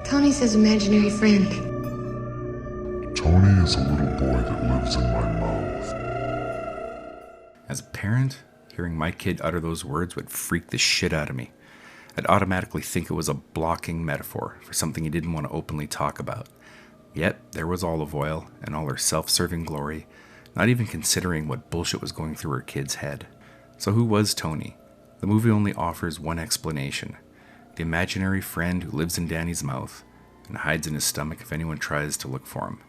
Tony's his imaginary friend. Tony is a little boy that lives in my mouth. As a parent, hearing my kid utter those words would freak the shit out of me. I'd automatically think it was a blocking metaphor for something he didn't want to openly talk about. Yet, there was Olive Oil and all her self-serving glory, not even considering what bullshit was going through her kid's head. So who was Tony? The movie only offers one explanation. The imaginary friend who lives in Danny's mouth and hides in his stomach if anyone tries to look for him.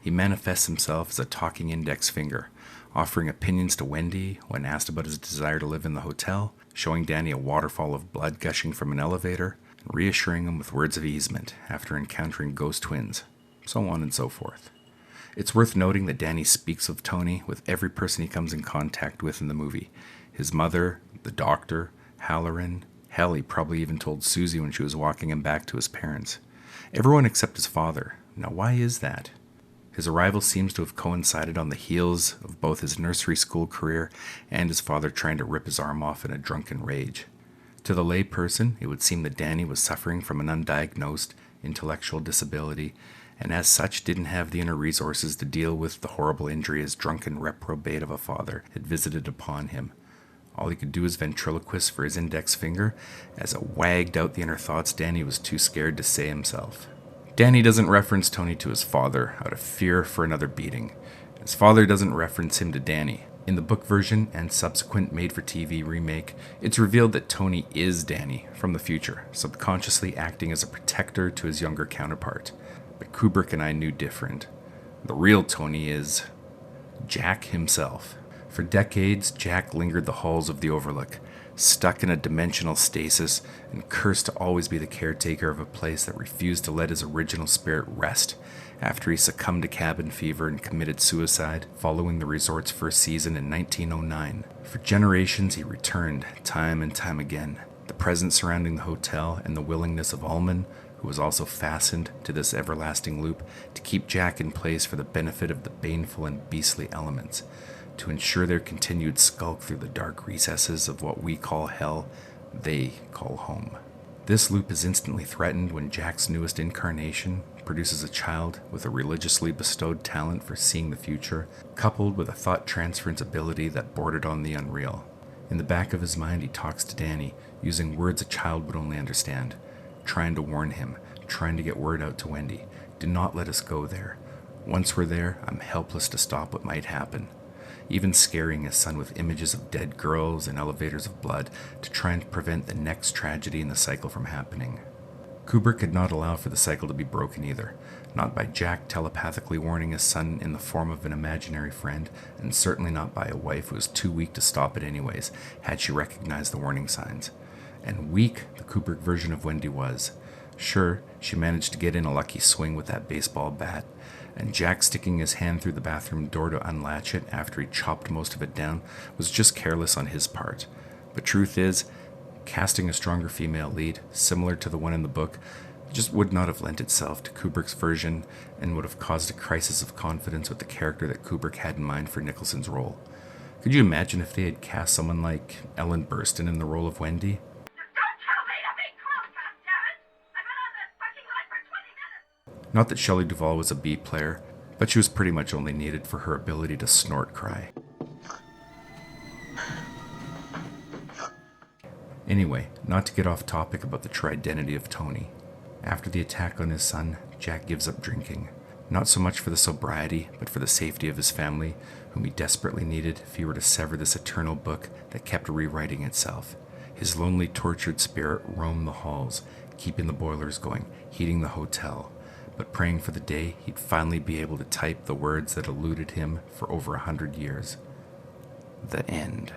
He manifests himself as a talking index finger, offering opinions to Wendy when asked about his desire to live in the hotel, showing Danny a waterfall of blood gushing from an elevator, and reassuring him with words of easement after encountering ghost twins, so on and so forth. It's worth noting that Danny speaks of Tony with every person he comes in contact with in the movie. His mother, the doctor, Halloran. Hell, he probably even told Susie when she was walking him back to his parents. Everyone except his father. Now, why is that? His arrival seems to have coincided on the heels of both his nursery school career and his father trying to rip his arm off in a drunken rage. To the lay person, it would seem that Danny was suffering from an undiagnosed intellectual disability, and as such didn't have the inner resources to deal with the horrible injury his drunken reprobate of a father had visited upon him. All he could do was ventriloquist for his index finger. As it wagged out the inner thoughts, Danny was too scared to say himself. Danny doesn't reference Tony to his father out of fear for another beating. His father doesn't reference him to Danny. In the book version and subsequent made-for-TV remake, it's revealed that Tony is Danny from the future, subconsciously acting as a protector to his younger counterpart. But Kubrick and I knew different. The real Tony is Jack himself. For decades, Jack lingered the halls of the Overlook, stuck in a dimensional stasis and cursed to always be the caretaker of a place that refused to let his original spirit rest after he succumbed to cabin fever and committed suicide following the resort's first season in 1909. For generations, he returned time and time again. The presence surrounding the hotel and the willingness of Ullman, who was also fastened to this everlasting loop, to keep Jack in place for the benefit of the baneful and beastly elements, to ensure their continued skulk through the dark recesses of what we call hell, they call home. This loop is instantly threatened when Jack's newest incarnation produces a child with a religiously bestowed talent for seeing the future, coupled with a thought transference ability that bordered on the unreal. In the back of his mind, he talks to Danny, using words a child would only understand, trying to warn him, trying to get word out to Wendy. Do not let us go there. Once we're there, I'm helpless to stop what might happen. Even scaring his son with images of dead girls and elevators of blood to try and prevent the next tragedy in the cycle from happening. Kubrick could not allow for the cycle to be broken either, not by Jack telepathically warning his son in the form of an imaginary friend, and certainly not by a wife who was too weak to stop it anyways, had she recognized the warning signs. And weak the Kubrick version of Wendy was. Sure, she managed to get in a lucky swing with that baseball bat, and Jack sticking his hand through the bathroom door to unlatch it after he chopped most of it down was just careless on his part. But truth is, casting a stronger female lead, similar to the one in the book, just would not have lent itself to Kubrick's version and would have caused a crisis of confidence with the character that Kubrick had in mind for Nicholson's role. Could you imagine if they had cast someone like Ellen Burstyn in the role of Wendy? Not that Shelley Duvall was a B player, but she was pretty much only needed for her ability to snort cry. Anyway, not to get off topic about the true identity of Tony. After the attack on his son, Jack gives up drinking. Not so much for the sobriety, but for the safety of his family, whom he desperately needed if he were to sever this eternal book that kept rewriting itself. His lonely, tortured spirit roamed the halls, keeping the boilers going, heating the hotel, but praying for the day he'd finally be able to type the words that eluded him for over 100 years. The end.